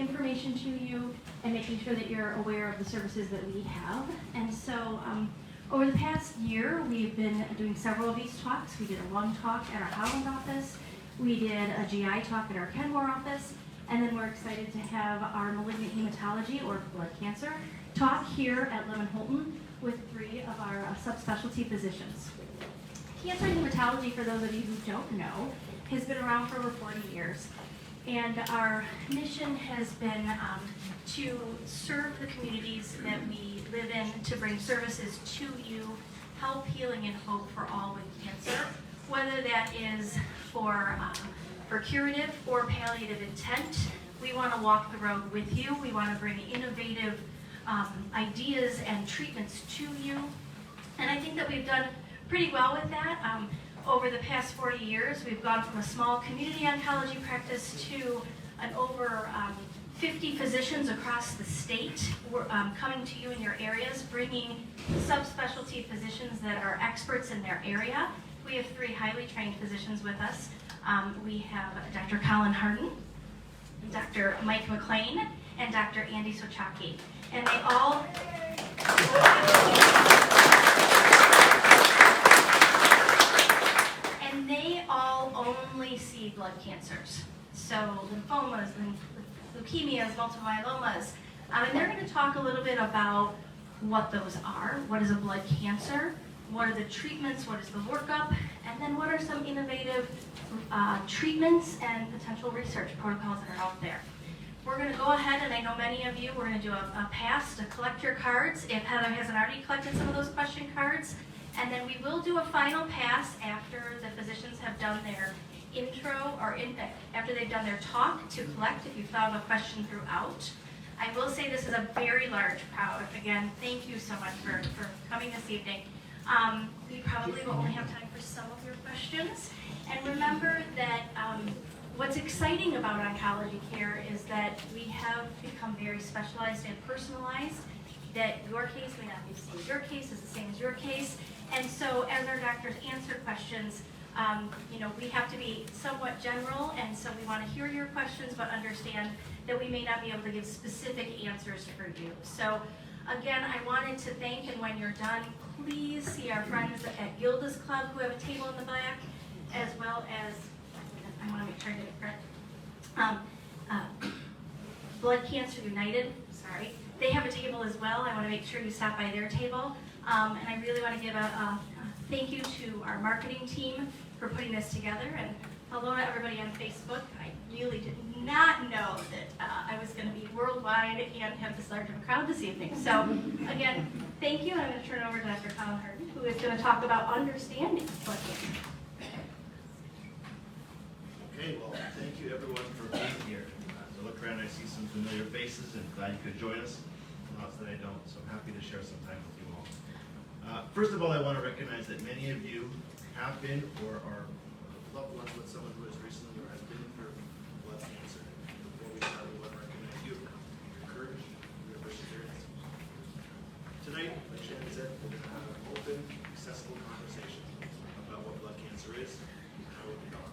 information to you and making sure that you're aware of the services that we have. And so over the past year, we've been doing several of these talks. We did a lung talk at our Holland office. We did a GI talk at our Kenmore office. And then we're excited to have our malignant hematology or blood cancer talk here at Lemon Holton with 3 of our subspecialty physicians. Cancer and hematology, for those of you who don't know, has been around for over 40 years. And our mission has been to serve the communities that we live in, to bring services to you, help, healing, and hope for all with cancer, whether that is for curative or palliative intent. We want to walk the road with you. We want to bring innovative ideas and treatments to you. And I think that we've done pretty well with that. Over the past 40 years, we've gone from a small community oncology practice to an over 50 physicians across the state coming to you in your areas, bringing subspecialty physicians that are experts in their area. We have 3 highly trained physicians with us. We have Dr. Colin Hardin, Dr. Mike McLane, and Dr. Andy Sochacki. And they all only see blood cancers. So lymphomas, leukemias, multiple myelomas. And they're going to talk a little bit about what those are, what is a blood cancer, what are the treatments, what is the workup, and then what are some innovative treatments and potential research protocols that are out there. We're going to go ahead, and I know many of you, we're going to do a pass to collect your cards if Heather hasn't already collected some of those question cards. And then we will do a final pass after the physicians have done their intro or after they've done their talk to collect if you thought of a question throughout. I will say this is a very large crowd. Again, thank you so much for coming this evening. We probably will only have time for some of your questions. And remember that what's exciting about oncology care is that we have become very specialized and personalized, that your case may not be the same as your case, is the same as your case. And so as our doctors answer questions, we have to be somewhat general, and so we want to hear your questions, but understand that we may not be able to give specific answers for you. So again, I wanted to thank, and when you're done, please see our friends at Gilda's Club who have a table in the back, as well as, I want to make sure I get it correct, Blood Cancer United, sorry. They have a table as well. I want to make sure you stop by their table. And I really want to give a thank you to our marketing team for putting this together. And hello to everybody on Facebook. I really did not know that I was going to be worldwide and have this large of a crowd this evening. So again, thank you. And I'm going to turn it over to Dr. Colin Hardin, who is going to talk about understanding blood cancer. Okay, well, thank you everyone for being here. As I look around, I see some familiar faces, and glad you could join us. Lots that I don't, so I'm happy to share some time with you all. First of all, I want to recognize that many of you have been or are loved ones with someone who has recently or has been through blood cancer. Before we start, we want to recognize you, your courage, your perseverance. Tonight, like Shannon said, we're going to have an open, accessible conversation about what blood cancer is and how it can be.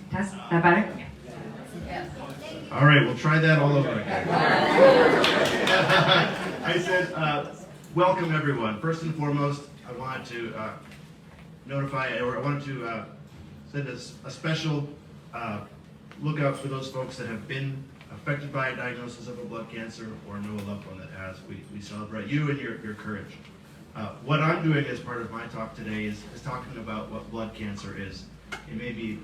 Test. That better? All right, we'll try that all over again. I said, welcome everyone. First and foremost, I wanted to send a special look out for those folks that have been affected by a diagnosis of a blood cancer or know a loved one that has. We celebrate you and your courage. What I'm doing as part of my talk today is talking about what blood cancer is. It may be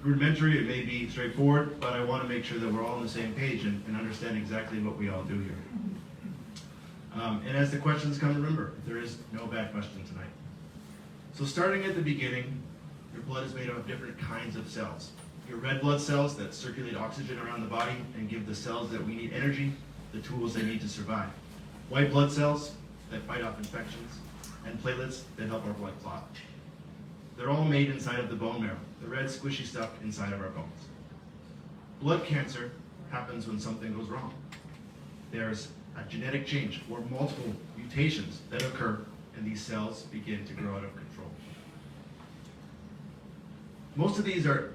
rudimentary, it may be straightforward, but I want to make sure that we're all on the same page and understand exactly what we all do here. And as the questions come, remember, there is no bad question tonight. So starting at the beginning, your blood is made up of different kinds of cells. Your red blood cells that circulate oxygen around the body and give the cells that we need energy, the tools they need to survive. White blood cells that fight off infections, and platelets that help our blood clot. They're all made inside of the bone marrow, the red squishy stuff inside of our bones. Blood cancer happens when something goes wrong. There's a genetic change or multiple mutations that occur, and these cells begin to grow out of control. Most of these are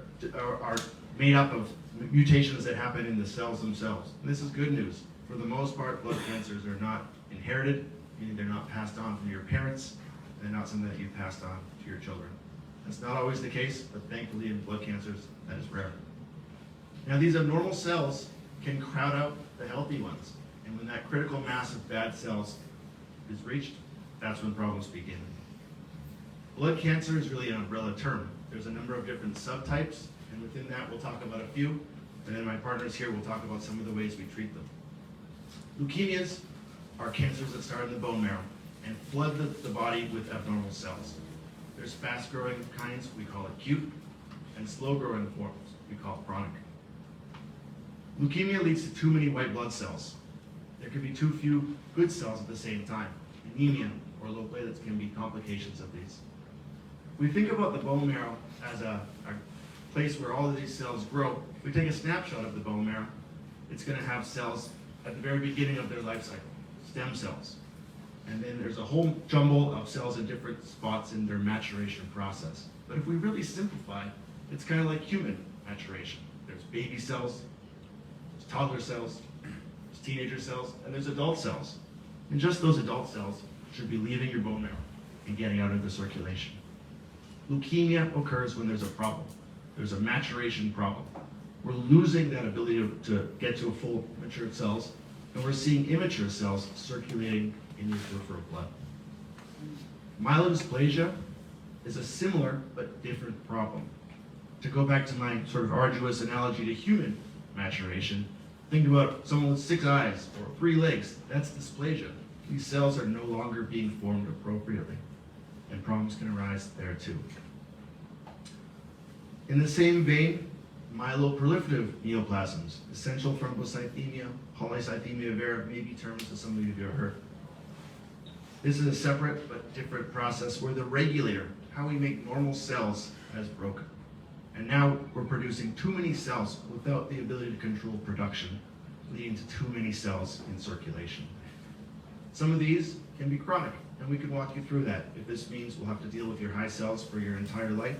made up of mutations that happen in the cells themselves. And this is good news. For the most part, blood cancers are not inherited, meaning they're not passed on from your parents, and they're not something that you passed on to your children. That's not always the case, but thankfully in blood cancers, that is rare. Now these abnormal cells can crowd out the healthy ones, and when that critical mass of bad cells is reached, that's when problems begin. Blood cancer is really an umbrella term. There's a number of different subtypes, and within that we'll talk about a few, and then my partners here will talk about some of the ways we treat them. Leukemias are cancers that start in the bone marrow and flood the body with abnormal cells. There's fast-growing kinds, we call acute, and slow-growing forms, we call chronic. Leukemia leads to too many white blood cells. There can be too few good cells at the same time. Anemia or low platelets can be complications of these. We think about the bone marrow as a place where all of these cells grow. If we take a snapshot of the bone marrow, it's going to have cells at the very beginning of their life cycle, stem cells. And then there's a whole jumble of cells in different spots in their maturation process. But if we really simplify, it's kind of like human maturation. There's baby cells, there's toddler cells, there's teenager cells, and there's adult cells. And just those adult cells should be leaving your bone marrow and getting out into circulation. Leukemia occurs when there's a problem. There's a maturation problem. We're losing that ability to get to a full matured cells, and we're seeing immature cells circulating in your peripheral blood. Myelodysplasia is a similar but different problem. To go back to my sort of arduous analogy to human maturation, think about someone with 6 eyes or 3 legs. That's dysplasia. These cells are no longer being formed appropriately, and problems can arise there too. In the same vein, myeloproliferative neoplasms, essential thrombocythemia, polycythemia vera may be terms that some of you have heard. This is a separate but different process where the regulator, how we make normal cells, has broken. And now we're producing too many cells without the ability to control production, leading to too many cells in circulation. Some of these can be chronic, and we can walk you through that if this means we'll have to deal with your high cells for your entire life,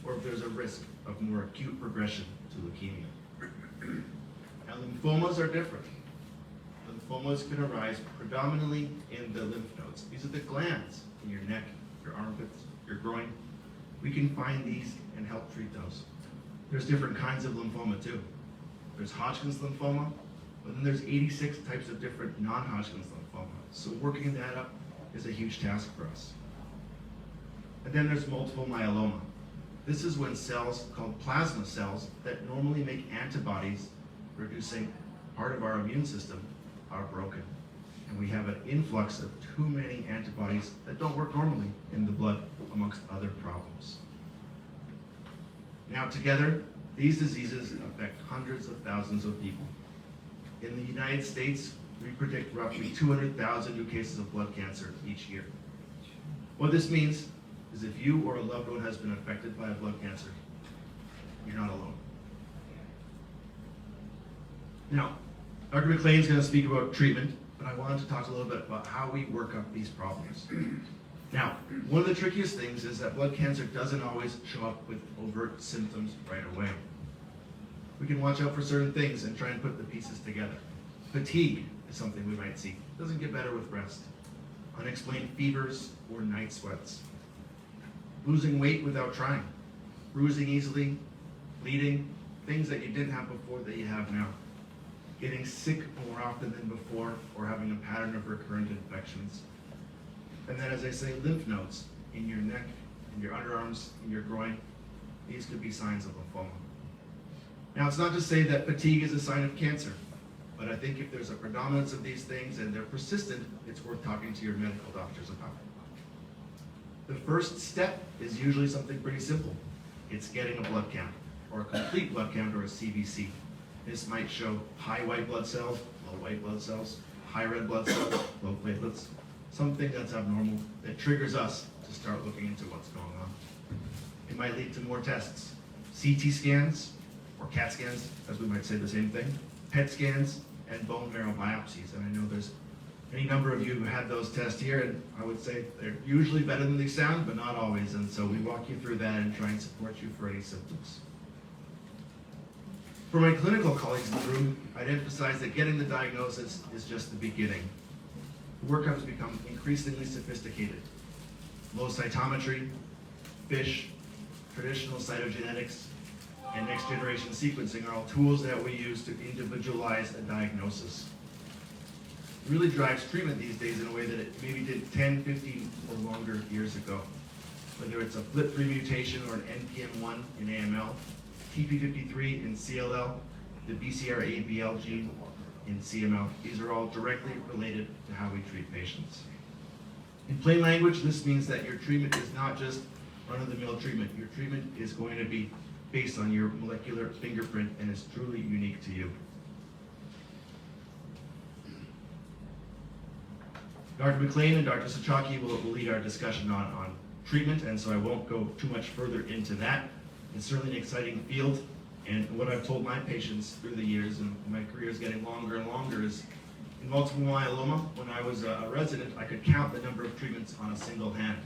or if there's a risk of more acute progression to leukemia. Now, lymphomas are different. Lymphomas can arise predominantly in the lymph nodes. These are the glands in your neck, your armpits, your groin. We can find these and help treat those. There's different kinds of lymphoma too. There's Hodgkin's lymphoma, but then there's 86 types of different non-Hodgkin's lymphoma. So working that up is a huge task for us. And then there's multiple myeloma. This is when cells called plasma cells that normally make antibodies producing part of our immune system are broken. And we have an influx of too many antibodies that don't work normally in the blood, amongst other problems. Now together, these diseases affect hundreds of thousands of people. In the United States, we predict roughly 200,000 new cases of blood cancer each year. What this means is if you or a loved one has been affected by a blood cancer, you're not alone. Now, Dr. McLane is going to speak about treatment, but I wanted to talk a little bit about how we work up these problems. Now, one of the trickiest things is that blood cancer doesn't always show up with overt symptoms right away. We can watch out for certain things and try and put the pieces together. Fatigue is something we might see. It doesn't get better with rest. Unexplained fevers or night sweats. Losing weight without trying. Bruising easily, bleeding, things that you didn't have before that you have now. Getting sick more often than before or having a pattern of recurrent infections. And then, as I say, lymph nodes in your neck, in your underarms, in your groin. These could be signs of lymphoma. Now, it's not to say that fatigue is a sign of cancer, but I think if there's a predominance of these things and they're persistent, it's worth talking to your medical doctors about. The first step is usually something pretty simple. It's getting a blood count, or a complete blood count, or a CBC. This might show high white blood cells, low white blood cells, high red blood cells, low platelets, something that's abnormal that triggers us to start looking into what's going on. It might lead to more tests, CT scans, or CAT scans, as we might say the same thing, PET scans, and bone marrow biopsies. And I know there's any number of you who had those tests here, and I would say they're usually better than they sound, but not always. And so we walk you through that and try and support you for any symptoms. For my clinical colleagues in the room, I'd emphasize that getting the diagnosis is just the beginning. The workups become increasingly sophisticated. Low cytometry, FISH, traditional cytogenetics, and next generation sequencing are all tools that we use to individualize a diagnosis. It really drives treatment these days in a way that it maybe did 10, 15, or longer years ago. Whether it's a FLT3 mutation or an NPM1 in AML, TP53 in CLL, the BCR-ABL gene in CML, these are all directly related to how we treat patients. In plain language, this means that your treatment is not just run-of-the-mill treatment. Your treatment is going to be based on your molecular fingerprint and is truly unique to you. Dr. McLane and Dr. Sochacki will lead our discussion on treatment, and so I won't go too much further into that. It's certainly an exciting field, and what I've told my patients through the years, and my career is getting longer and longer, is in multiple myeloma, when I was a resident, I could count the number of treatments on a single hand.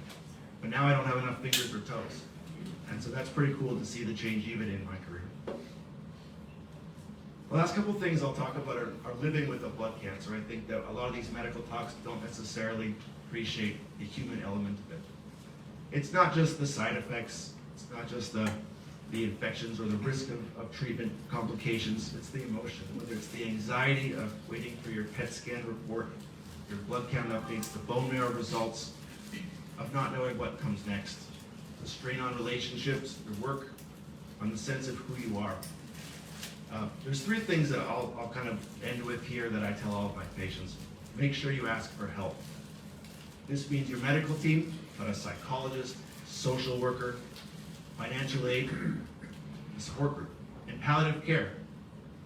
But now I don't have enough fingers or toes. And so that's pretty cool to see the change even in my career. The last couple of things I'll talk about are living with a blood cancer. I think that a lot of these medical talks don't necessarily appreciate the human element of it. It's not just the side effects, it's not just the infections or the risk of treatment complications, it's the emotion, whether it's the anxiety of waiting for your PET scan report, your blood count updates, the bone marrow results, of not knowing what comes next, the strain on relationships, your work, on the sense of who you are. There's three things that I'll kind of end with here that I tell all of my patients. Make sure you ask for help. This means your medical team, but a psychologist, social worker, financial aid, a support group, and palliative care.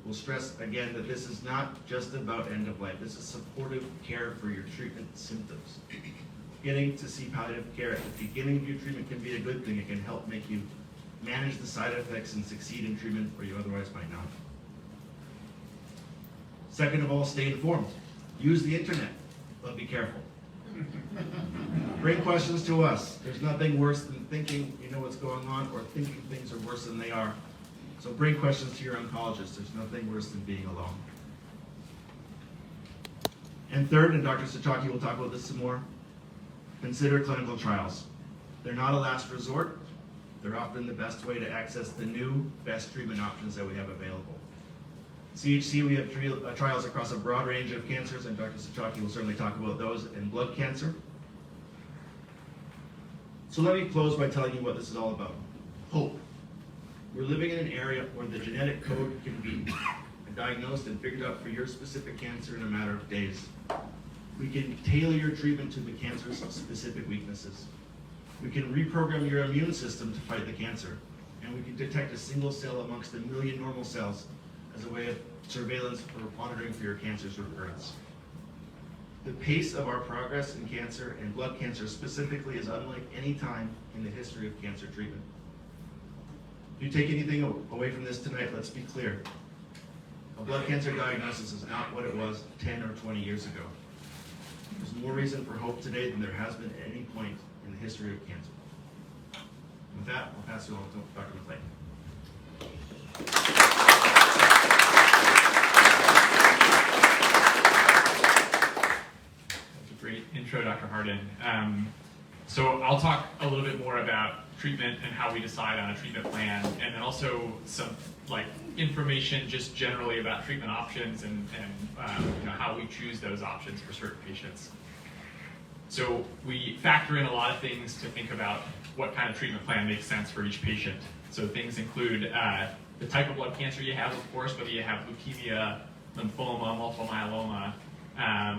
We'll stress again that this is not just about end of life. This is supportive care for your treatment symptoms. Getting to see palliative care at the beginning of your treatment can be a good thing. It can help make you manage the side effects and succeed in treatment where you otherwise might not. Second of all, stay informed. Use the internet, but be careful. Bring questions to us. There's nothing worse than thinking you know what's going on or thinking things are worse than they are. So bring questions to your oncologist. There's nothing worse than being alone. And third, and Dr. Sochacki will talk about this some more, consider clinical trials. They're not a last resort. They're often the best way to access the new, best treatment options that we have available. CHC, we have trials across a broad range of cancers, and Dr. Sochacki will certainly talk about those in blood cancer. So let me close by telling you what this is all about. Hope. We're living in an area where the genetic code can be diagnosed and figured out for your specific cancer in a matter of days. We can tailor your treatment to the cancer's specific weaknesses. We can reprogram your immune system to fight the cancer, and we can detect a single cell amongst a million normal cells as a way of surveillance or monitoring for your cancer's recurrence. The pace of our progress in cancer and blood cancer specifically is unlike any time in the history of cancer treatment. If you take anything away from this tonight, let's be clear. A blood cancer diagnosis is not what it was 10 or 20 years ago. There's more reason for hope today than there has been at any point in the history of cancer. With that, I'll pass you on to Dr. McLane. That's a great intro, Dr. Hardin. So I'll talk a little bit more about treatment and how we decide on a treatment plan, and then also some information just generally about treatment options and how we choose those options for certain patients. So we factor in a lot of things to think about what kind of treatment plan makes sense for each patient. So things include the type of blood cancer you have, of course, whether you have leukemia, lymphoma, multiple myeloma,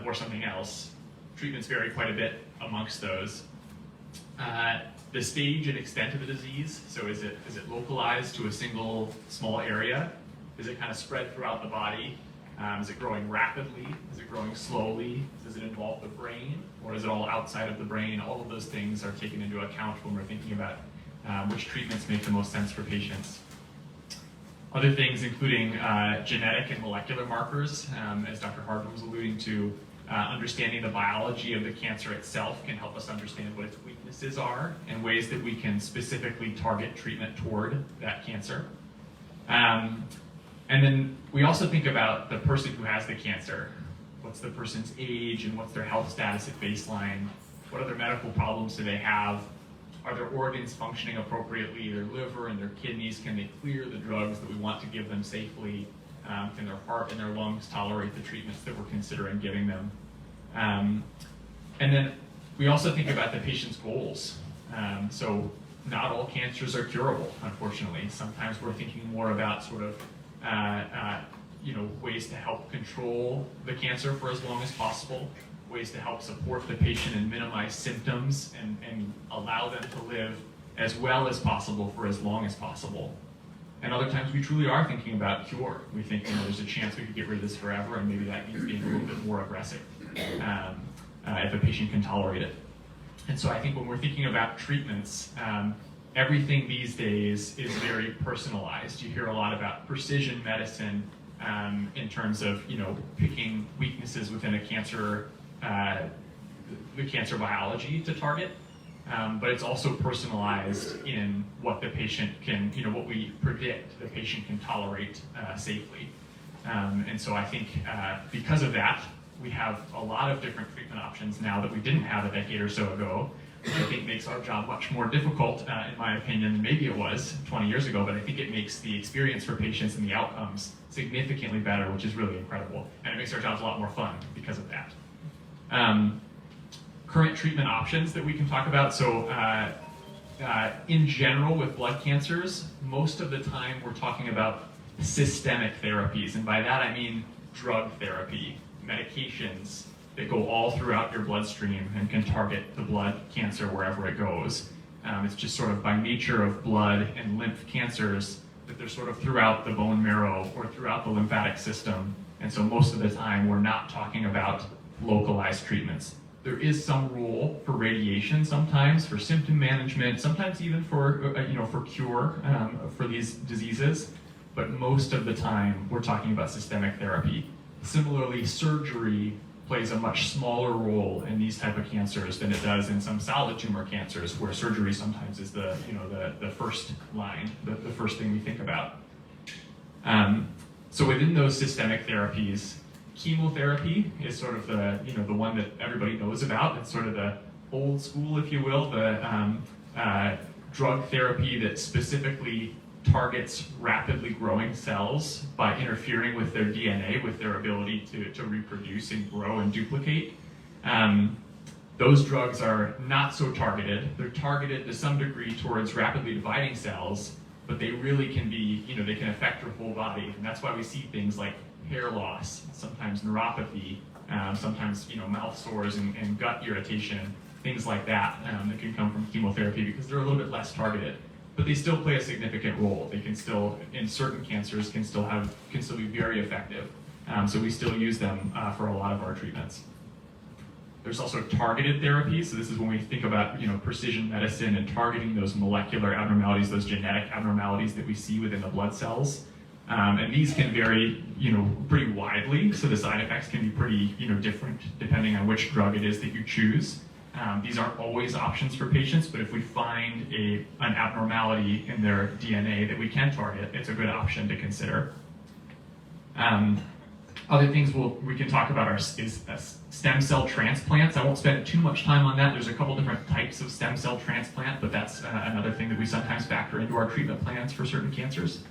or something else. Treatments vary quite a bit amongst those. The stage and extent of the disease, so is it localized to a single small area? Is it kind of spread throughout the body? Is it growing rapidly? Is it growing slowly? Does it involve the brain? Or is it all outside of the brain? All of those things are taken into account when we're thinking about which treatments make the most sense for patients. Other things including genetic and molecular markers, as Dr. Hardin was alluding to, understanding the biology of the cancer itself can help us understand what its weaknesses are and ways that we can specifically target treatment toward that cancer. And then we also think about the person who has the cancer. What's the person's age and what's their health status at baseline? What other medical problems do they have? Are their organs functioning appropriately? Their liver and their kidneys, can they clear the drugs that we want to give them safely? Can their heart and their lungs tolerate the treatments that we're considering giving them? And then we also think about the patient's goals. So not all cancers are curable, unfortunately. Sometimes we're thinking more about sort of ways to help control the cancer for as long as possible, ways to help support the patient and minimize symptoms and allow them to live as well as possible for as long as possible. And other times we truly are thinking about cure. We think there's a chance we could get rid of this forever, and maybe that means being a little bit more aggressive if a patient can tolerate it. And so I think when we're thinking about treatments, everything these days is very personalized. You hear a lot about precision medicine in terms of picking weaknesses within a cancer, the cancer biology to target. But it's also personalized in what the patient can, what we predict the patient can tolerate safely. And so I think because of that, we have a lot of different treatment options now that we didn't have a decade or so ago, which I think makes our job much more difficult, in my opinion, than maybe it was 20 years ago, but I think it makes the experience for patients and the outcomes significantly better, which is really incredible. And it makes our jobs a lot more fun because of that. Current treatment options that we can talk about. So in general with blood cancers, most of the time we're talking about systemic therapies. And by that I mean drug therapy, medications that go all throughout your bloodstream and can target the blood cancer wherever it goes. It's just sort of by nature of blood and lymph cancers that they're sort of throughout the bone marrow or throughout the lymphatic system. And so most of the time we're not talking about localized treatments. There is some role for radiation sometimes, for symptom management, sometimes even for for cure for these diseases, but most of the time we're talking about systemic therapy. Similarly, surgery plays a much smaller role in these type of cancers than it does in some solid tumor cancers, where surgery sometimes is the first line, the first thing we think about. So within those systemic therapies, chemotherapy is sort of the the one that everybody knows about. It's sort of the old school, if you will, the drug therapy that specifically targets rapidly growing cells by interfering with their DNA, with their ability to reproduce and grow and duplicate. Those drugs are not so targeted. They're targeted to some degree towards rapidly dividing cells, but they really can be, they can affect your whole body. And that's why we see things like hair loss, sometimes neuropathy, sometimes mouth sores and gut irritation, things like that that can come from chemotherapy because they're a little bit less targeted. But they still play a significant role. They can still, in certain cancers, can still be very effective. So we still use them for a lot of our treatments. There's also targeted therapies. So this is when we think about precision medicine and targeting those molecular abnormalities, those genetic abnormalities that we see within the blood cells. And these can vary, pretty widely. So the side effects can be pretty, different depending on which drug it is that you choose. These aren't always options for patients, but if we find an abnormality in their DNA that we can target, it's a good option to consider. Other things we can talk about is stem cell transplants. I won't spend too much time on that. There's a couple different types of stem cell transplant, but that's another thing that we sometimes factor into our treatment plans for certain cancers.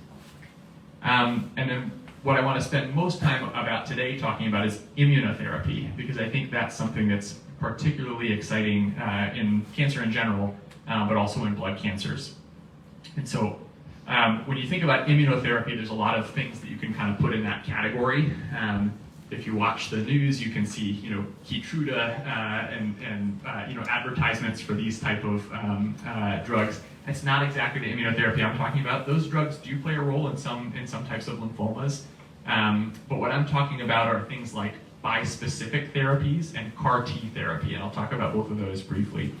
And then what I want to spend most time about today talking about is immunotherapy, because I think that's something that's particularly exciting in cancer in general, but also in blood cancers. And so when you think about immunotherapy, there's a lot of things that you can kind of put in that category. If you watch the news, you can see, Keytruda and advertisements for these type of drugs. It's not exactly the immunotherapy I'm talking about. Those drugs do play a role in some types of lymphomas. But what I'm talking about are things like bispecific therapies and CAR T therapy, and I'll talk about both of those briefly.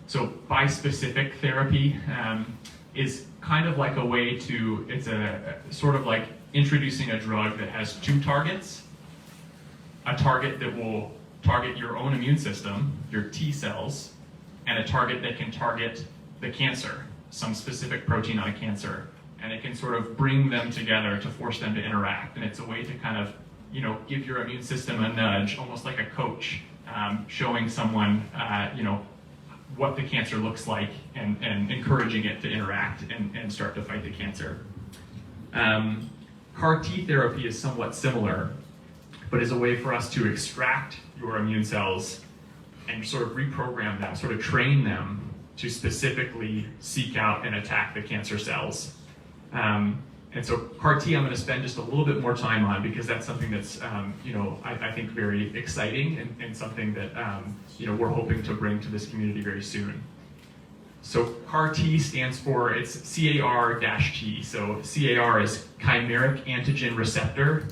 So bispecific therapy is kind of like a way to, it's a sort of like introducing a drug that has two targets, a target that will target your own immune system, your T cells, and a target that can target the cancer, some specific protein on a cancer. and it can sort of bring them together to force them to interact. And it's a way to kind of, give your immune system a nudge, almost like a coach, showing someone, what the cancer looks like and encouraging it to interact and start to fight the cancer. CAR T therapy is somewhat similar, but is a way for us to extract your immune cells and sort of reprogram them, sort of train them to specifically seek out and attack the cancer cells. And so CAR T I'm going to spend just a little bit more time on because that's something that's, I think very exciting and something that, we're hoping to bring to this community very soon. So CAR T stands for, it's CAR-T. So CAR is chimeric antigen receptor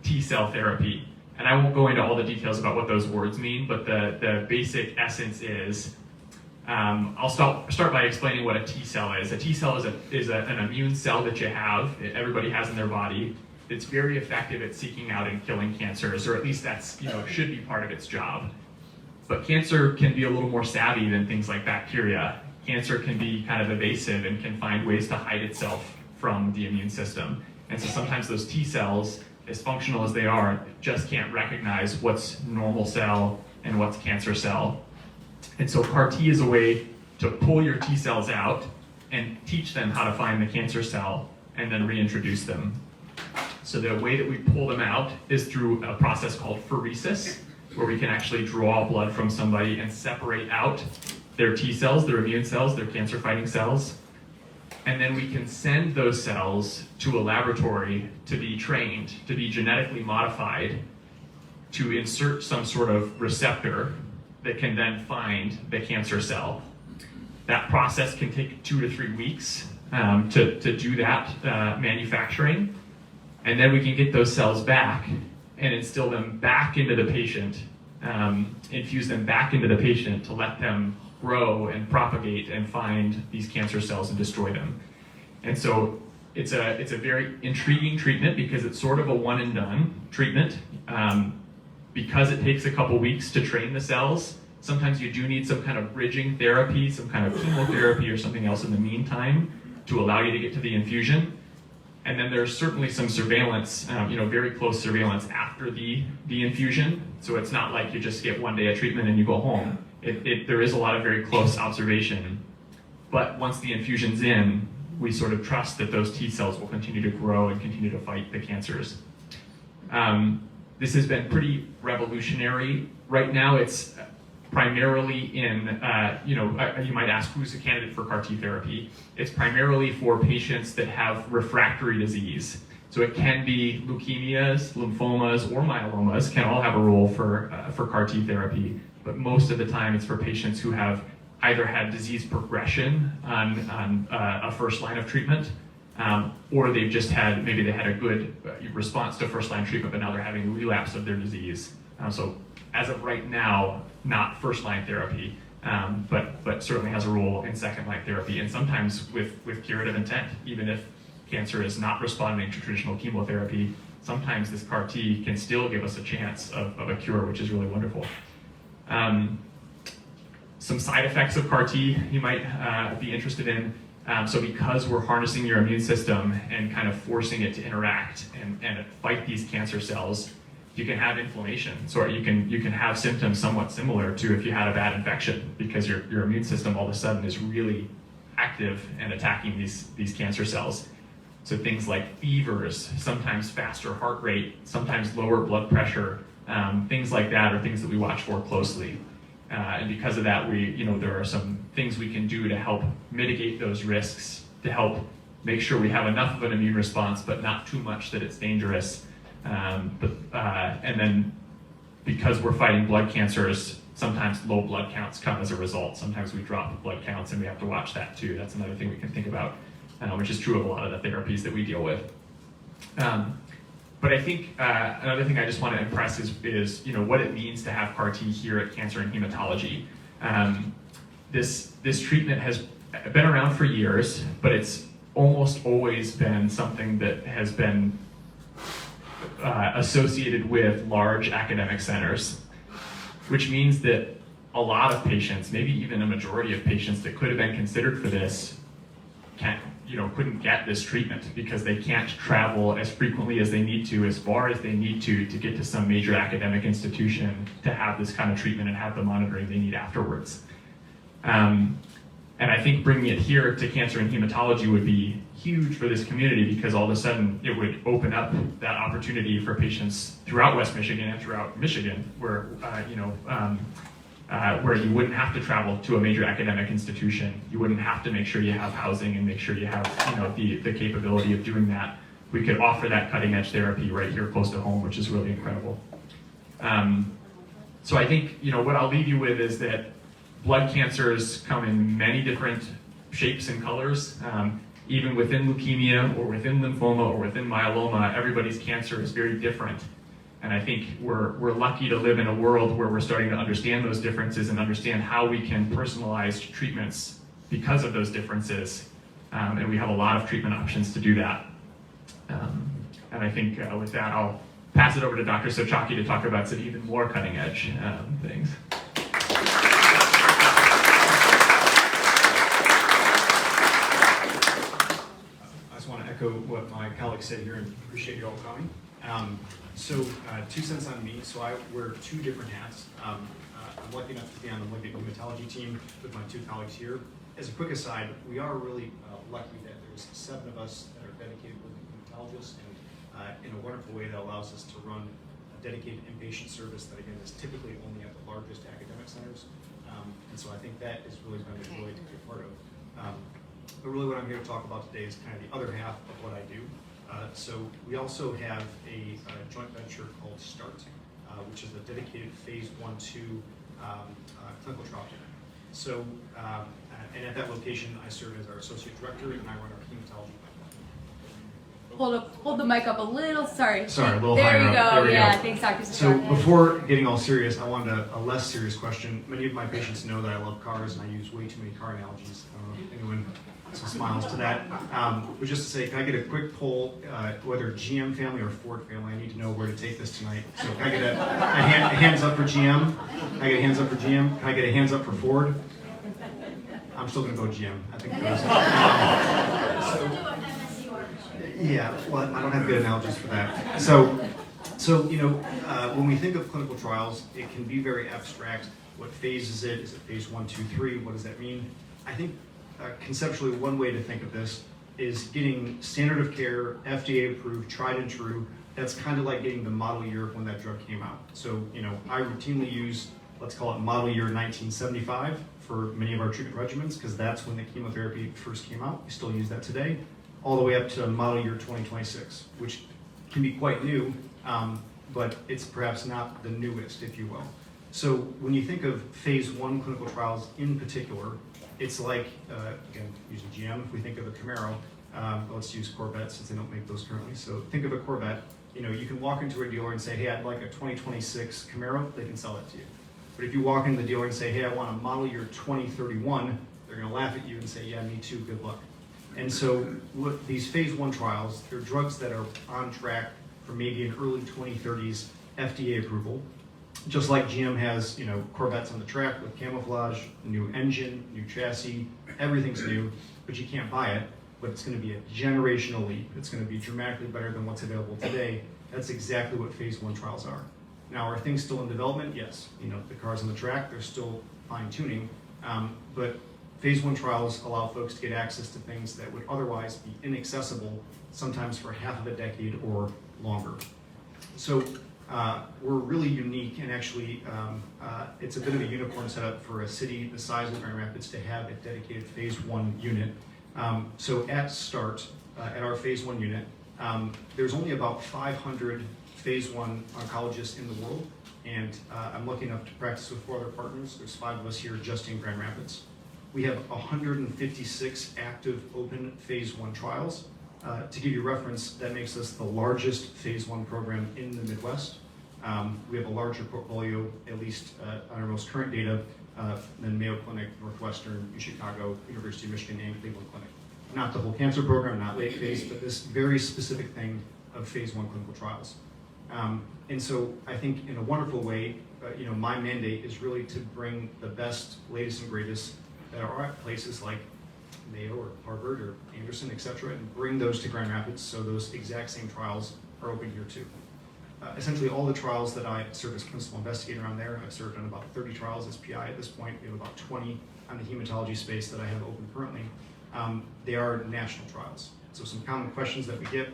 T cell therapy. And I won't go into all the details about what those words mean, but the basic essence is, I'll start by explaining what a T cell is. A T cell is an immune cell that you have, everybody has in their body. It's very effective at seeking out and killing cancers, or at least that's, should be part of its job. But cancer can be a little more savvy than things like bacteria. Cancer can be kind of evasive and can find ways to hide itself from the immune system. And so sometimes those T cells, as functional as they are, just can't recognize what's normal cell and what's cancer cell. And so CAR T is a way to pull your T cells out and teach them how to find the cancer cell and then reintroduce them. So the way that we pull them out is through a process called pheresis, where we can actually draw blood from somebody and separate out their T cells, their immune cells, their cancer-fighting cells. And then we can send those cells to a laboratory to be trained, to be genetically modified, to insert some sort of receptor that can then find the cancer cell. That process can take 2 to 3 weeks to do that manufacturing. And then we can get those cells back and instill them back into the patient, infuse them back into the patient to let them grow and propagate and find these cancer cells and destroy them. And so it's a very intriguing treatment because it's sort of a one and done treatment. Because it takes a couple weeks to train the cells, sometimes you do need some kind of bridging therapy, some kind of chemotherapy or something else in the meantime to allow you to get to the infusion. And then there's certainly some surveillance, very close surveillance after the infusion. So it's not like you just get one day of treatment and you go home. There is a lot of very close observation. But once the infusion's in, we sort of trust that those T cells will continue to grow and continue to fight the cancers. This has been pretty revolutionary. Right now it's primarily in, you might ask who's a candidate for CAR T therapy. It's primarily for patients that have refractory disease. So it can be leukemias, lymphomas, or myelomas can all have a role for CAR T therapy. But most of the time it's for patients who have either had disease progression on a first line of treatment, or they've just had, maybe they had a good response to first line treatment, but now they're having a relapse of their disease. So as of right now, not first line therapy, but certainly has a role in second line therapy, and sometimes with curative intent. Even if cancer is not responding to traditional chemotherapy, sometimes this CAR T can still give us a chance of a cure, which is really wonderful. Some side effects of CAR T you might be interested in. So because we're harnessing your immune system and kind of forcing it to interact and fight these cancer cells, you can have inflammation. So you can have symptoms somewhat similar to if you had a bad infection, because your immune system all of a sudden is really active and attacking these cancer cells. So things like fevers, sometimes faster heart rate, sometimes lower blood pressure, things like that are things that we watch for closely. And because of that, there are some things we can do to help mitigate those risks, to help make sure we have enough of an immune response, but not too much that it's dangerous. And then because we're fighting blood cancers, sometimes low blood counts come as a result. Sometimes we drop blood counts and we have to watch that too. That's another thing we can think about, which is true of a lot of the therapies that we deal with. But I think another thing I just want to impress is what it means to have CAR T here at Cancer and Hematology. This treatment has been around for years, but it's almost always been something that has been associated with large academic centers, which means that a lot of patients, maybe even a majority of patients that could have been considered for this, couldn't get this treatment because they can't travel as frequently as they need to, as far as they need to get to some major academic institution to have this kind of treatment and have the monitoring they need afterwards. And I think bringing it here to cancer and hematology would be huge for this community, because all of a sudden it would open up that opportunity for patients throughout West Michigan and throughout Michigan, where where you wouldn't have to travel to a major academic institution. You wouldn't have to make sure you have housing and make sure you have the capability of doing that. We could offer that cutting edge therapy right here close to home, which is really incredible. So I think what I'll leave you with is that blood cancers come in many different shapes and colors. Even within leukemia or within lymphoma or within myeloma, everybody's cancer is very different. And I think we're lucky to live in a world where we're starting to understand those differences and understand how we can personalize treatments because of those differences. And we have a lot of treatment options to do that. And I think with that, I'll pass it over to Dr. Sochacki to talk about some even more cutting edge things. Echo what my colleague said here, and appreciate you all coming. So 2 cents on me. So I wear 2 different hats. I'm lucky enough to be on the malignant hematology team with my 2 colleagues here. As a quick aside, we are really lucky that there's 7 of us that are dedicated malignant hematologists, and in a wonderful way that allows us to run a dedicated inpatient service that, again, is typically only at the largest academic centers. And so I think that is really been a joy to be a part of. But really what I'm here to talk about today is kind of the other half of what I do. So we also have a joint venture called START, which is a dedicated phase 1/2 clinical trial unit. So, and at that location, I serve as our associate director, and I run our hematology pipeline. Hold the mic up a little. Sorry, a little there higher you up. go. There we Yeah, go. thanks, Dr. So Sochacki. before getting all serious, I wanted a less serious question. Many of my patients know that I love cars, and I use way too many car analogies. I don't know if anyone some smiles to that. But just to say, can I get a quick poll, whether GM family or Ford family? I need to know where to take this tonight. So can I get a hands up for GM? Can I get a hands up for GM? Can I get a hands up for Ford? I'm still going to go GM. I think those. Yeah, well, I don't have good analogies for that. So when we think of clinical trials, it can be very abstract. What phase is it? Is it phase 1, 2, 3? What does that mean? I think conceptually, one way to think of this is getting standard of care, FDA approved, tried and true. That's kind of like getting the model year of when that drug came out. So, I routinely use, let's call it model year 1975 for many of our treatment regimens, because that's when the chemotherapy first came out. We still use that today, all the way up to model year 2026, which can be quite new, but it's perhaps not the newest, if you will. So when you think of phase 1 clinical trials in particular, it's like, again, using GM, if we think of a Camaro, let's use Corvette since they don't make those currently. So think of a Corvette, you can walk into a dealer and say, hey, I'd like a 2026 Camaro, they can sell it to you. But if you walk into the dealer and say, hey, I want a model year 2031, they're gonna laugh at you and say, yeah, me too, good luck. And so with these phase 1 trials, they're drugs that are on track for maybe an early 2030s FDA approval. Just like GM has, Corvettes on the track with camouflage, new engine, new chassis, everything's new, but you can't buy it. But it's going to be a generational leap. It's going to be dramatically better than what's available today. That's exactly what phase 1 trials are. Now, are things still in development? Yes. The cars on the track, they're still fine tuning. But phase 1 trials allow folks to get access to things that would otherwise be inaccessible, sometimes for half of a decade or longer. So we're really unique, and actually it's a bit of a unicorn setup for a city the size of Grand Rapids to have a dedicated phase 1 unit. So at START, at our phase 1 unit, there's only about 500 phase 1 oncologists in the world, and I'm lucky enough to practice with 4 other partners. There's 5 of us here just in Grand Rapids. We have 156 active open phase 1 trials. To give you reference, that makes us the largest phase 1 program in the Midwest. We have a larger portfolio, at least on our most current data, than Mayo Clinic, Northwestern, Chicago, University of Michigan, and Cleveland Clinic. Not the whole cancer program, not late phase, but this very specific thing of phase 1 clinical trials. And so I think in a wonderful way, my mandate is really to bring the best, latest, and greatest that are at places like Mayo or Harvard or Anderson, et cetera, and bring those to Grand Rapids, so those exact same trials are open here too. Essentially all the trials that I serve as principal investigator on there, I've served on about 30 trials as PI at this point. We have about 20 on the hematology space that I have open currently. They are national trials. So some common questions that we get,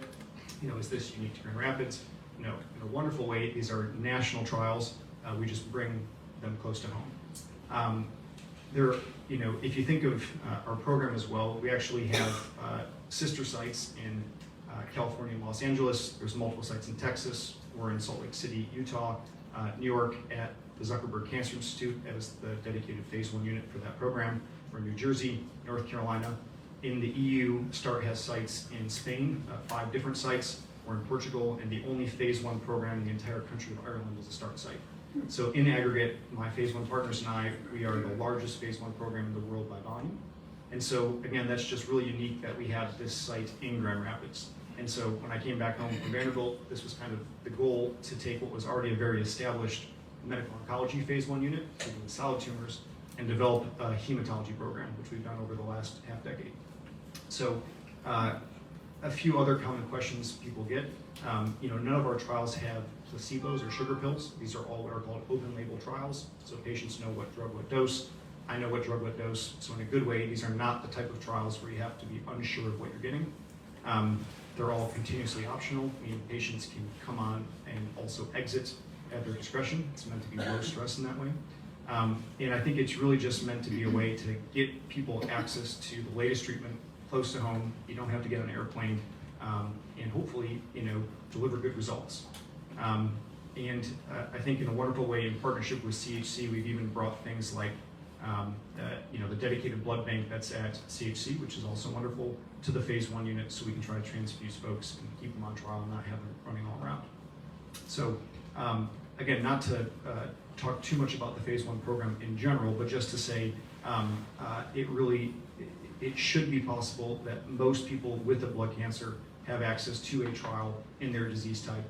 is this unique to Grand Rapids? No, in a wonderful way, these are national trials. We just bring them close to home. If you think of our program as well, we actually have sister sites in California and Los Angeles. There's multiple sites in Texas. We're in Salt Lake City, Utah, New York at the Zuckerberg Cancer Institute as the dedicated phase 1 unit for that program. We're in New Jersey, North Carolina. In the EU, START has sites in Spain, 5 different sites. We're in Portugal, and the only phase 1 program in the entire country of Ireland is a START site. So in aggregate, my phase 1 partners and I, we are the largest phase 1 program in the world by volume. And so again, that's just really unique that we have this site in Grand Rapids. And so when I came back home from Vanderbilt, this was kind of the goal to take what was already a very established medical oncology phase 1 unit, dealing with solid tumors, and develop a hematology program, which we've done over the last half decade. So a few other common questions people get. None of our trials have placebos or sugar pills. These are all what are called open label trials. So patients know what drug, what dose. I know what drug, what dose. So in a good way, these are not the type of trials where you have to be unsure of what you're getting. They're all continuously optional, meaning patients can come on and also exit at their discretion. It's meant to be low stress in that way. And I think it's really just meant to be a way to get people access to the latest treatment close to home. You don't have to get on an airplane, and hopefully, deliver good results. And I think in a wonderful way, in partnership with CHC, we've even brought things like the dedicated blood bank that's at CHC, which is also wonderful, to the phase 1 unit, so we can try to transfuse folks and keep them on trial and not have them running all around. So again, not to talk too much about the phase 1 program in general, but just to say it should be possible that most people with a blood cancer have access to a trial in their disease type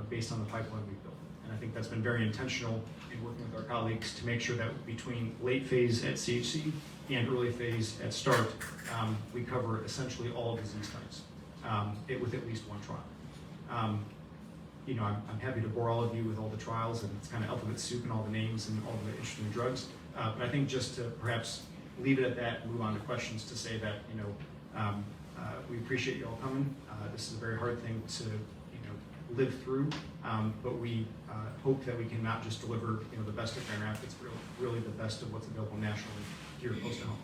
based on the pipeline we've built. And I think that's been very intentional in working with our colleagues to make sure that between late phase at CHC and early phase at START, we cover essentially all disease types with at least one trial. I'm happy to bore all of you with all the trials, and it's kind of alphabet soup and all the names and all the interesting drugs. But I think just to perhaps leave it at that, move on to questions to say that, we appreciate you all coming. This is a very hard thing to, live through, but we hope that we can not just deliver, the best of Grand Rapids, but really the best of what's available nationally here close to home.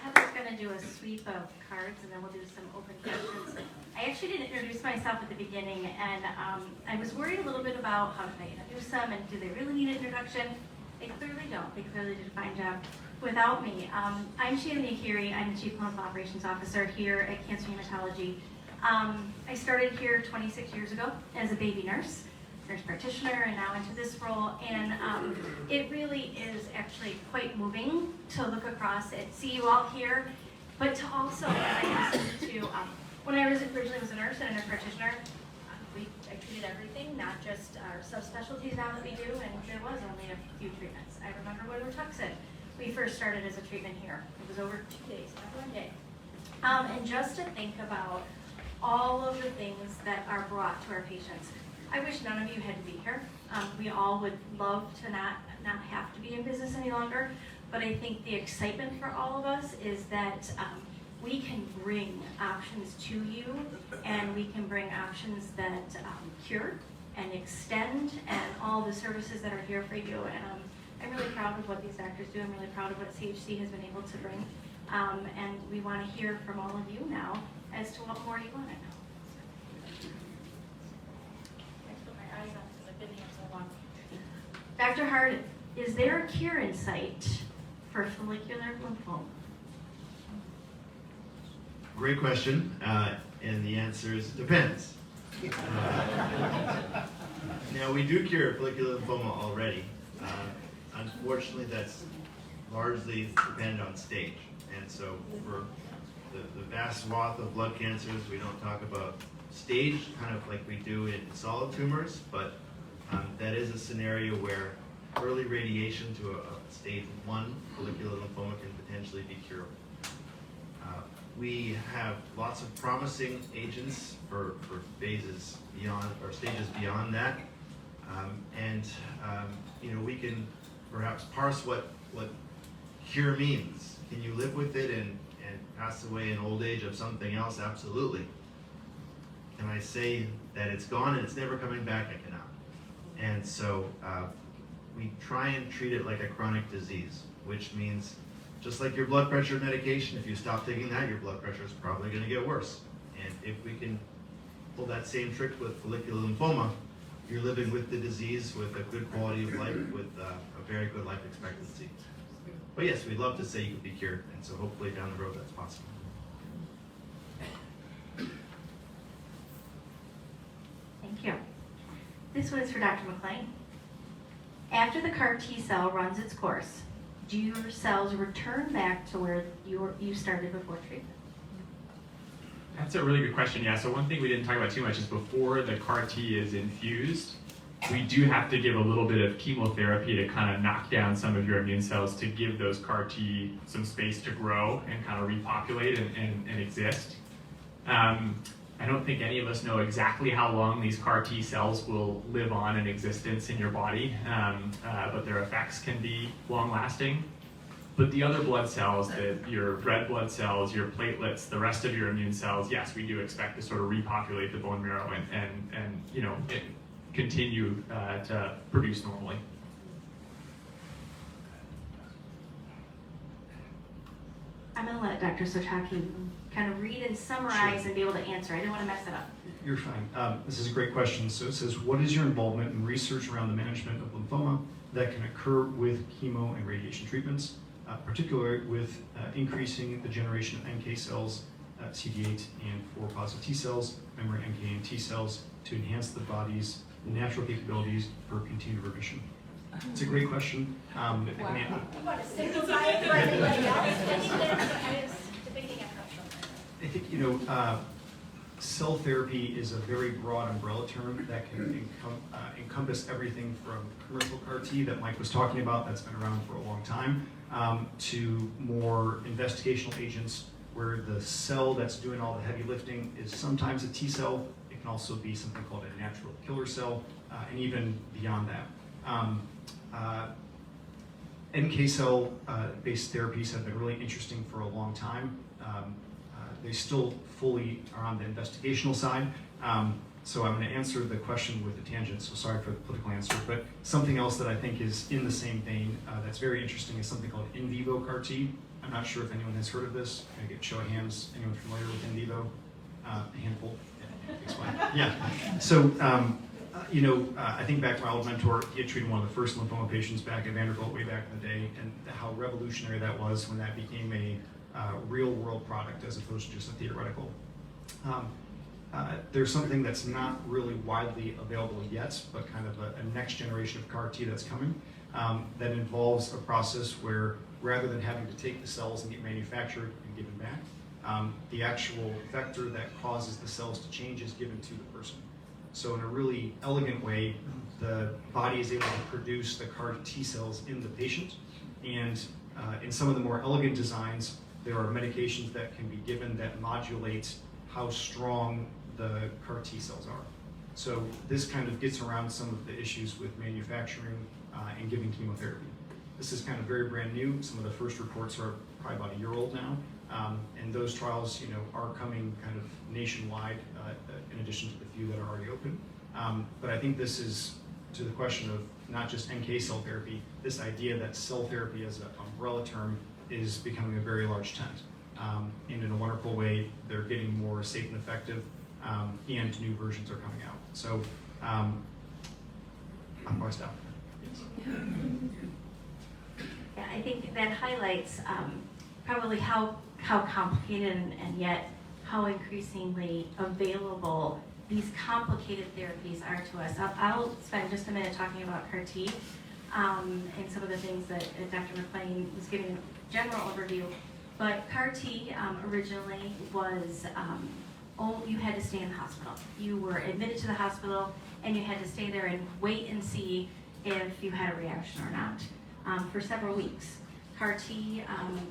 Heather's going to do a sweep of cards, and then we'll do some open questions. I actually didn't introduce myself at the beginning, and I was worried a little bit about how do I introduce them, and do they really need an introduction? They clearly don't. They clearly did a fine job without me. I'm Shannon Akiri. I'm the Chief Clinical Operations Officer here at Cancer Hematology. I started here 26 years ago as a baby nurse practitioner, and now into this role. And it really is actually quite moving to look across and see you all here, but to also, as I listened to, when I originally was a nurse and a nurse practitioner, I treated everything, not just our subspecialties now that we do, and there was only a few treatments. I remember when Rituxan, we first started as a treatment here. It was over 2 days, not 1 day. And just to think about all of the things that are brought to our patients. I wish none of you had to be here. We all would love to not have to be in business any longer, but I think the excitement for all of us is that we can bring options to you, and we can bring options that cure and extend, and all the services that are here for you. And I'm really proud of what these doctors do. I'm really proud of what CHC has been able to bring. And we want to hear from all of you now as to what more you want to know. I put my eyes on because I've been here so long. Dr. Hardin, is there a cure in sight for follicular lymphoma? Great question, and the answer is depends. Now, we do cure follicular lymphoma already. Unfortunately, that's largely dependent on stage. And so for the vast swath of blood cancers, we don't talk about stage kind of like we do in solid tumors, but That is a scenario where early radiation to a stage 1 follicular lymphoma can potentially be curable. We have lots of promising agents for phases beyond, or stages beyond that. We can perhaps parse what cure means. Can you live with it and pass away in old age of something else? Absolutely. Can I say that it's gone and it's never coming back? I cannot. And so we try and treat it like a chronic disease, which means just like your blood pressure medication, if you stop taking that, your blood pressure is probably going to get worse. And if we can pull that same trick with follicular lymphoma, you're living with the disease with a good quality of life, with a very good life expectancy. But yes, we'd love to say you could be cured, and so hopefully down the road that's possible. Thank you. This one is for Dr. McLane. After the CAR T cell runs its course, do your cells return back to where you started before treatment? That's a really good question, yeah. So one thing we didn't talk about too much is before the CAR T is infused, we do have to give a little bit of chemotherapy to kind of knock down some of your immune cells to give those CAR T some space to grow and kind of repopulate and exist. I don't think any of us know exactly how long these CAR T cells will live on in existence in your body, but their effects can be long-lasting. But the other blood cells, your red blood cells, your platelets, the rest of your immune cells, yes, we do expect to sort of repopulate the bone marrow and continue to produce normally. I'm going to let Dr. Sochacki kind of read and summarize Sure. and be able to answer. I didn't want to mess it up. You're fine. This is a great question. So it says, what is your involvement in research around the management of lymphoma that can occur with chemo and radiation treatments, particularly with increasing the generation of NK cells, CD8 and 4 positive T cells, memory NK and T cells, to enhance the body's natural capabilities for continued remission? It's a great question. I want to simplify it for everybody else. I was debating I think, cell therapy is a very broad umbrella term that can encompass everything from commercial CAR T that Mike was talking about, that's been around for a long time, to more investigational agents where the cell that's doing all the heavy lifting is sometimes a T cell. It can also be something called a natural killer cell, and even beyond that. NK cell based therapies have been really interesting for a long time. They still fully are on the investigational side. So I'm going to answer the question with a tangent, so sorry for the political answer, but something else that I think is in the same vein that's very interesting is something called in vivo CAR T. I'm not sure if anyone has heard of this. Can I get show of hands? Anyone familiar with in vivo? A handful? Yeah, explain. Yeah. So, I think back to my old mentor, he had treated one of the first lymphoma patients back at Vanderbilt way back in the day, and how revolutionary that was when that became a real-world product as opposed to just a theoretical. There's something that's not really widely available yet, but kind of a next generation of CAR T that's coming that involves a process where rather than having to take the cells and get manufactured and given back, the actual vector that causes the cells to change is given to the person. So in a really elegant way, the body is able to produce the CAR T cells in the patient, and in some of the more elegant designs, there are medications that can be given that modulate how strong the CAR T cells are. So this kind of gets around some of the issues with manufacturing and giving chemotherapy. This is kind of very brand new. Some of the first reports are probably about a year old now, and those trials, are coming kind of nationwide in addition to the few that are already open. But I think this is to the question of not just NK cell therapy. This idea that cell therapy as an umbrella term is becoming a very large tent. And in a wonderful way, they're getting more safe and effective, and new versions are coming out. So I'm going to stop. Yeah, I think that highlights probably how complicated and yet how increasingly available these complicated therapies are to us. I'll spend just a minute talking about CAR T and some of the things that Dr. McLane was giving a general overview. But CAR T originally was you had to stay in the hospital. You were admitted to the hospital and you had to stay there and wait and see if you had a reaction or not for several weeks. CAR T,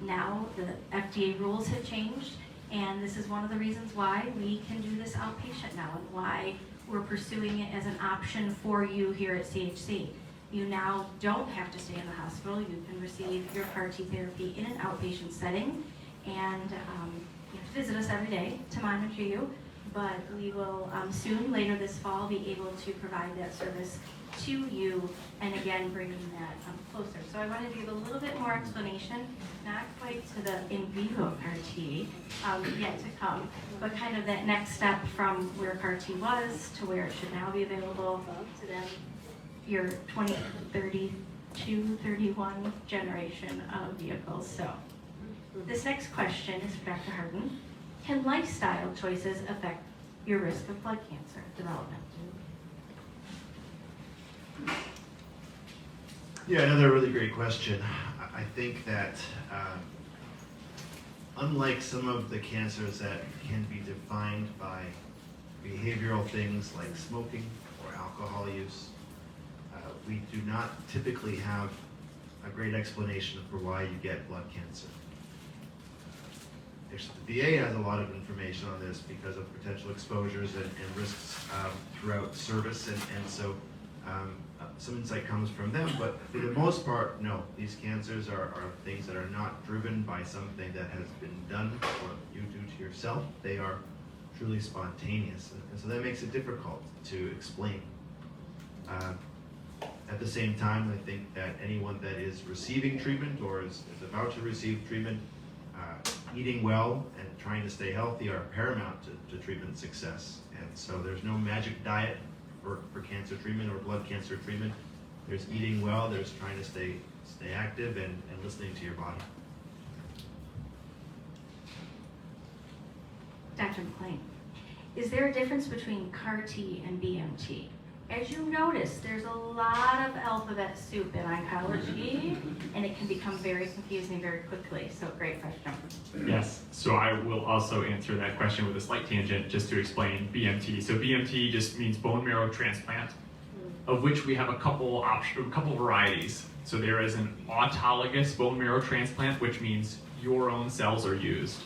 now the FDA rules have changed, and this is one of the reasons why we can do this outpatient now and why we're pursuing it as an option for you here at CHC. You now don't have to stay in the hospital. You can receive your CAR T therapy in an outpatient setting, and you have to visit us every day to monitor you, but we will soon, later this fall, be able to provide that service to you, and again, bringing that closer. So I wanted to give a little bit more explanation, not quite to the in vivo CAR T yet to come, but kind of that next step from where CAR T was to where it should now be available to them, your 2032, 31 generation of vehicles. So this next question is for Dr. Hardin. Can lifestyle choices affect your risk of blood cancer development? Yeah, another really great question. I think that unlike some of the cancers that can be defined by behavioral things like smoking or alcohol use, we do not typically have a great explanation for why you get blood cancer. Actually, the VA has a lot of information on this because of potential exposures and risks throughout service, and so some insight comes from them, but for the most part, no. These cancers are things that are not driven by something that has been done or you do to yourself. They are truly spontaneous, and so that makes it difficult to explain. At the same time, I think that anyone that is receiving treatment or is about to receive treatment, eating well and trying to stay healthy are paramount to treatment success. And so there's no magic diet for cancer treatment or blood cancer treatment. There's eating well, there's trying to stay active and listening to your body. Dr. McLane, is there a difference between CAR T and BMT? As you notice, there's a lot of alphabet soup in oncology, and it can become very confusing very quickly. So great question. Yes, so I will also answer that question with a slight tangent just to explain BMT. So BMT just means bone marrow transplant, of which we have a couple varieties. So there is an autologous bone marrow transplant, which means your own cells are used.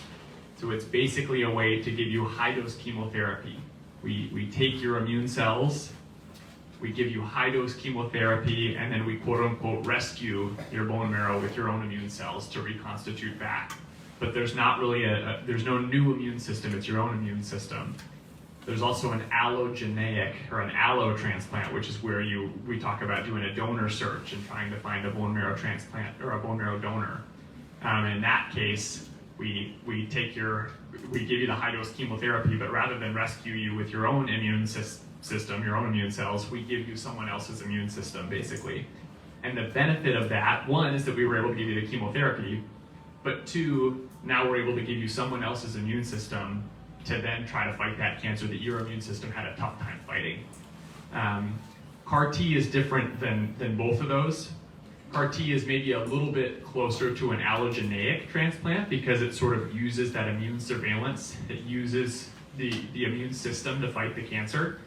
So it's basically a way to give you high-dose chemotherapy. We take your immune cells, we give you high-dose chemotherapy, and then we quote-unquote rescue your bone marrow with your own immune cells to reconstitute back. But there's not really there's no new immune system, it's your own immune system. There's also an allogeneic, or an allo transplant, which is where we talk about doing a donor search and trying to find a bone marrow transplant, or a bone marrow donor. In that case, we give you the high-dose chemotherapy, but rather than rescue you with your own immune system, your own immune cells, we give you someone else's immune system, basically. And the benefit of that, one, is that we were able to give you the chemotherapy, but two, now we're able to give you someone else's immune system to then try to fight that cancer that your immune system had a tough time fighting. CAR T is different than both of those. CAR T is maybe a little bit closer to an allogeneic transplant because it sort of uses that immune surveillance. It uses the immune system to fight the cancer.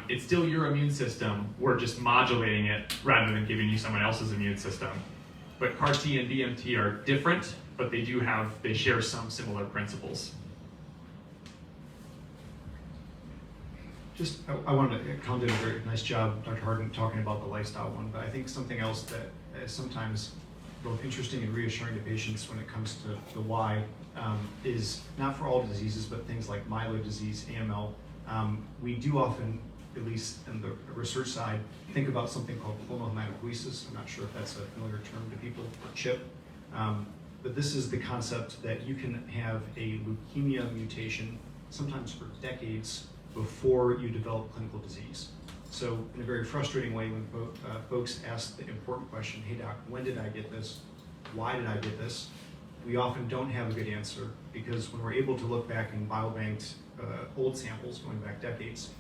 It's still your immune system. We're just modulating it rather than giving you someone else's immune system. But CAR T and BMT are different, but they share some similar principles. I wanted to Colin did a very nice job, Dr. Hardin, talking about the lifestyle one, but I think something else that is sometimes both interesting and reassuring to patients when it comes to the why is not for all diseases, but things like myeloid disease, AML. We do often, at least in the research side, think about something called clonal hematopoiesis. I'm not sure if that's a familiar term to people, or CHIP. But this is the concept that you can have a leukemia mutation, sometimes for decades, before you develop clinical disease. So in a very frustrating way, when folks ask the important question, hey doc, when did I get this? Why did I get this? We often don't have a good answer, because when we're able to look back in biobanked old samples going back decades,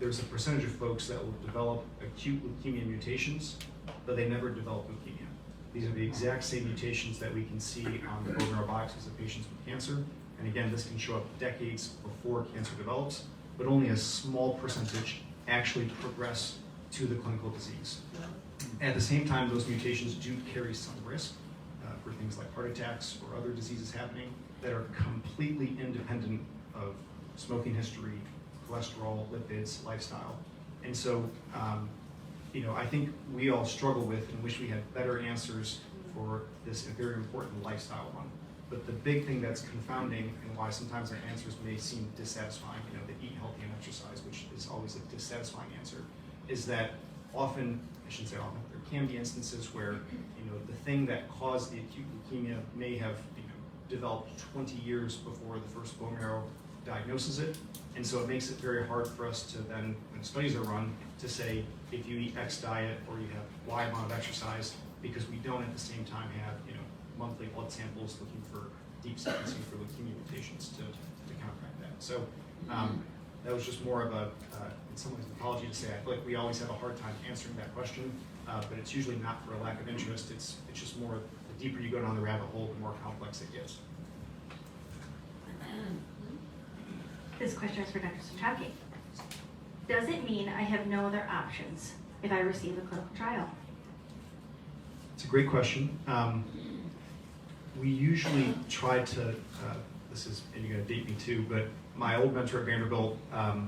there's a percentage of folks that will develop acute leukemia mutations, but they never develop leukemia. These are the exact same mutations that we can see on the bone marrow biopsies of patients with cancer. And again, this can show up decades before cancer develops, but only a small percentage actually progress to the clinical disease. At the same time, those mutations do carry some risk for things like heart attacks or other diseases happening that are completely independent of smoking history, cholesterol, lipids, lifestyle. And so, I think we all struggle with and wish we had better answers for this very important lifestyle one. But the big thing that's confounding and why sometimes our answers may seem dissatisfying, the eat healthy and exercise, which is always a dissatisfying answer, is that often, I shouldn't say often, there can be instances where, the thing that caused the acute leukemia may have, developed 20 years before the first bone marrow diagnoses it. And so it makes it very hard for us to then, when studies are run, to say if you eat X diet or you have Y amount of exercise, because we don't at the same time have, monthly blood samples looking for deep sequencing for leukemia mutations to counteract that. So that was just more of a, in some ways, an apology to say I feel like we always have a hard time answering that question, but it's usually not for a lack of interest. It's just more, the deeper you go down the rabbit hole, the more complex it gets. This question is for Dr. Sochacki. Does it mean I have no other options if I receive a clinical trial? It's a great question. We usually try to, this is, and you're going to date me too, but my old mentor at Vanderbilt, I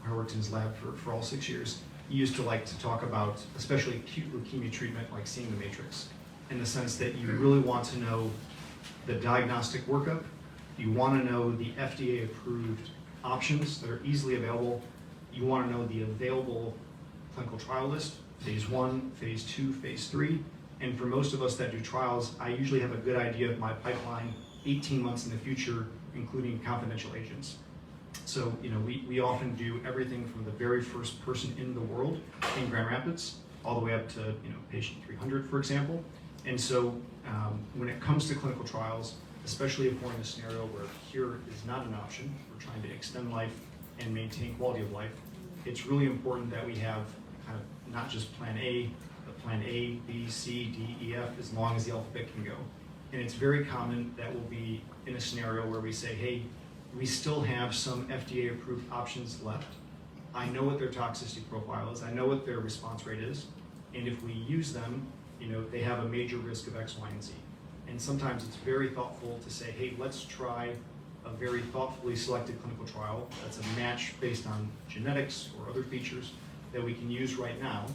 worked in his lab for all 6 years. He used to like to talk about, especially acute leukemia treatment, like seeing the matrix, in the sense that you really want to know the diagnostic workup, you want to know the FDA approved options that are easily available, you want to know the available clinical trial list, phase 1, phase 2, phase 3, and for most of us that do trials, I usually have a good idea of my pipeline 18 months in the future, including confidential agents. So, we often do everything from the very first person in the world in Grand Rapids, all the way up to, patient 300, for example. And so, when it comes to clinical trials, especially if we're in a scenario where cure is not an option, we're trying to extend life and maintain quality of life, it's really important that we have kind of not just plan A, but plan A, B, C, D, E, F, as long as the alphabet can go. And it's very common that we'll be in a scenario where we say, hey, we still have some FDA-approved options left. I know what their toxicity profile is. I know what their response rate is. And if we use them, they have a major risk of X, Y, and Z. And sometimes it's very thoughtful to say, hey, let's try a very thoughtfully selected clinical trial that's a match based on genetics or other features that we can use right now.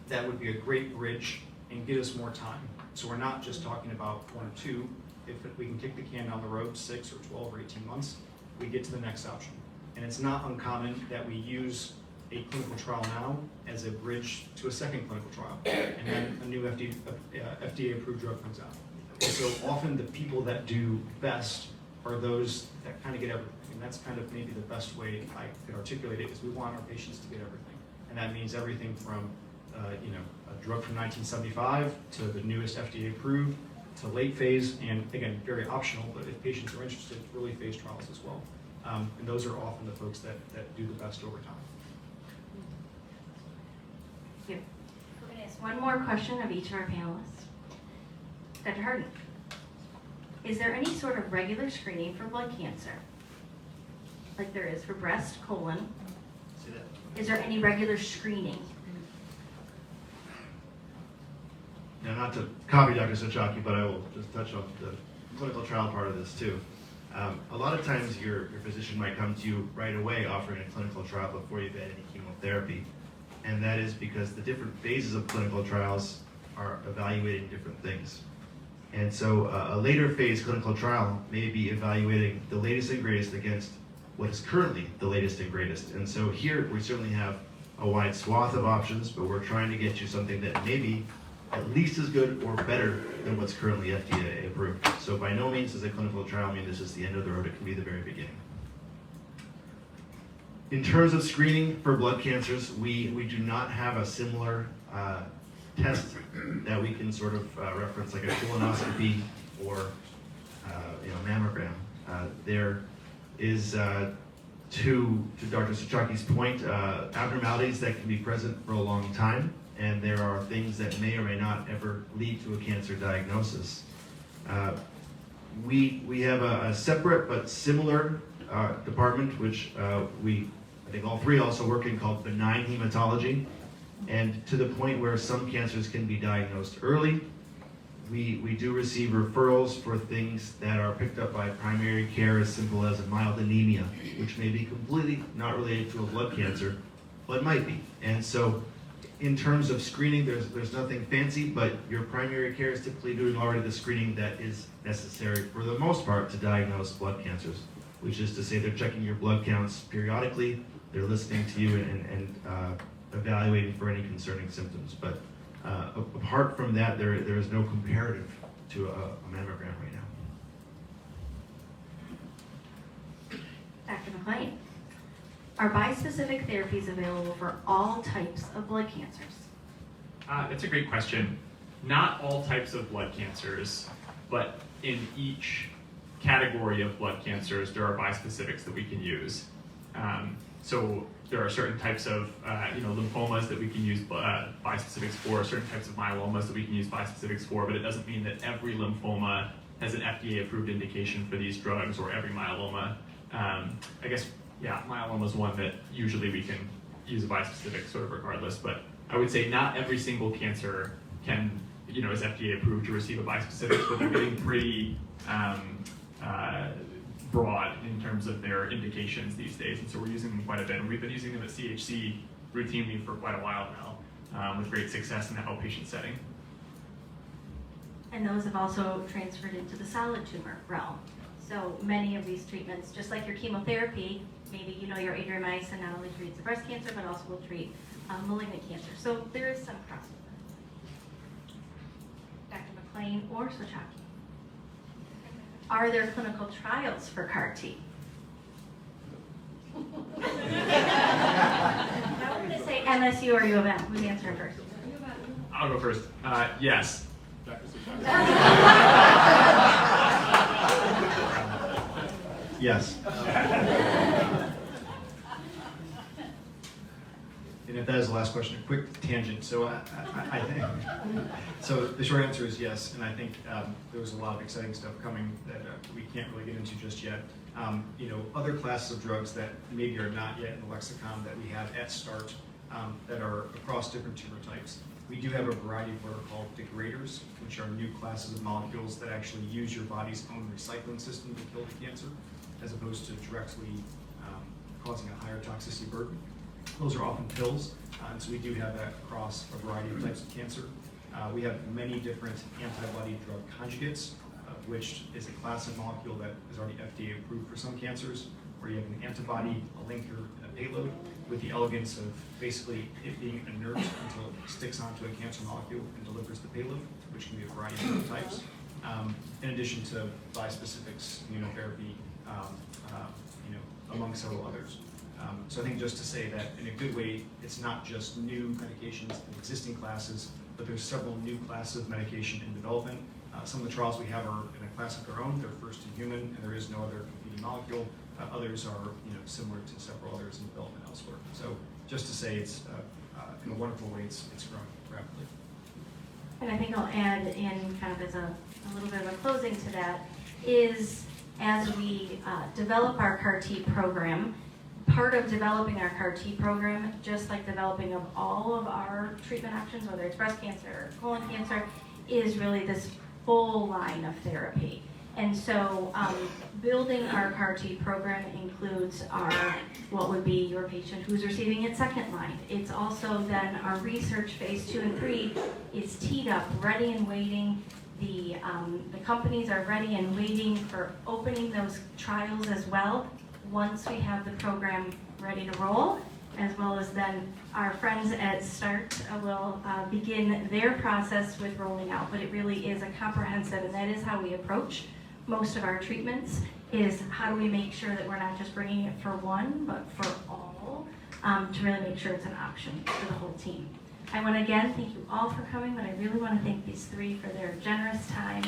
That would be a great bridge and get us more time. So we're not just talking about 1 or 2. If we can kick the can down the road 6 or 12 or 18 months, we get to the next option. And it's not uncommon that we use a clinical trial now as a bridge to a second clinical trial, and then a new FDA-approved drug comes out. And so often the people that do best are those that kind of get everything. And that's kind of maybe the best way I could articulate it, is we want our patients to get everything. And that means everything from a drug from 1975 to the newest FDA approved to late phase, and again, very optional, but if patients are interested, early phase trials as well. And those are often the folks that do the best over time. Thank you. We're going to ask one more question of each of our panelists. Dr. Hardin, is there any sort of regular screening for blood cancer? Like there is for breast, colon? See that? Is there any regular screening? Now, not to copy Dr. Sochacki, but I will just touch on the clinical trial part of this too. A lot of times your physician might come to you right away offering a clinical trial before you've had any chemotherapy. And that is because the different phases of clinical trials are evaluating different things. And so a later phase clinical trial may be evaluating the latest and greatest against what is currently the latest and greatest. And so here we certainly have a wide swath of options, but we're trying to get you something that may be at least as good or better than what's currently FDA approved. So by no means does a clinical trial mean this is the end of the road. It can be the very beginning. In terms of screening for blood cancers, we do not have a similar test that we can sort of reference, like a colonoscopy or mammogram. There is, to Dr. Sochacki's point, abnormalities that can be present for a long time, and there are things that may or may not ever lead to a cancer diagnosis. We have a separate but similar department, which I think all three also work in, called benign hematology. And to the point where some cancers can be diagnosed early, we do receive referrals for things that are picked up by primary care, as simple as a mild anemia, which may be completely not related to a blood cancer, but might be. And so in terms of screening, there's nothing fancy, but your primary care is typically doing already the screening that is necessary for the most part to diagnose blood cancers, which is to say they're checking your blood counts periodically, they're listening to you and evaluating for any concerning symptoms. But apart from that, there is no comparative to a mammogram right now. Dr. McLane, are bispecific therapies available for all types of blood cancers? That's a great question. Not all types of blood cancers, but in each category of blood cancers, there are bispecifics that we can use. So there are certain types of lymphomas that we can use bispecifics for, certain types of myelomas that we can use bispecifics for, but it doesn't mean that every lymphoma has an FDA-approved indication for these drugs, or every myeloma. I guess, yeah, myeloma is one that usually we can use a bispecific sort of regardless, but I would say not every single cancer is FDA approved to receive a bispecific, but they're getting pretty broad in terms of their indications these days, and so we're using them quite a bit, and we've been using them at CHC routinely for quite a while now, with great success in the outpatient setting. And those have also transferred into the solid tumor realm. So many of these treatments, just like your chemotherapy, maybe your adriamycin not only treats the breast cancer, but also will treat malignant cancer. So there is some crossover. Dr. McLane or Sochacki, are there clinical trials for CAR T? Now we're going to say MSU or U of M. Who's answering first? I'll go first. Yes. Dr. Sochacki. Yes. And if that is the last question, a quick tangent. So I think, so the short answer is yes, and I think there's a lot of exciting stuff coming that we can't really get into just yet. Other classes of drugs that maybe are not yet in the lexicon that we have at start that are across different tumor types. We do have a variety of what are called degraders, which are new classes of molecules that actually use your body's own recycling system to kill the cancer, as opposed to directly causing a higher toxicity burden. Those are often pills, and so we do have that across a variety of types of cancer. We have many different antibody drug conjugates, which is a class of molecule that is already FDA approved for some cancers, where you have an antibody, a linker, and a payload, with the elegance of basically it being inert until it sticks onto a cancer molecule and delivers the payload, which can be a variety of different types. In addition to bispecifics, immunotherapy, among several others. So I think just to say that in a good way, it's not just new medications in existing classes, but there's several new classes of medication in development. Some of the trials we have are in a class of their own. They're first in human, and there is no other competing molecule. Others are similar to several others in development elsewhere. So just to say it's in a wonderful way, it's growing rapidly. And I think I'll add in kind of as a little bit of a closing to that is as we develop our CAR T program, part of developing our CAR T program, just like developing of all of our treatment options, whether it's breast cancer or colon cancer, is really this full line of therapy. And so building our CAR T program includes what would be your patient who's receiving it second line. It's also then our research phase 2 and 3 is teed up, ready and waiting. The companies are ready and waiting for opening those trials as well once we have the program ready to roll, as well as then our friends at START will begin their process with rolling out. But it really is a comprehensive, and that is how we approach most of our treatments, is how do we make sure that we're not just bringing it for one, but for all, to really make sure it's an option for the whole team. I want to again thank you all for coming, but I really want to thank these three for their generous time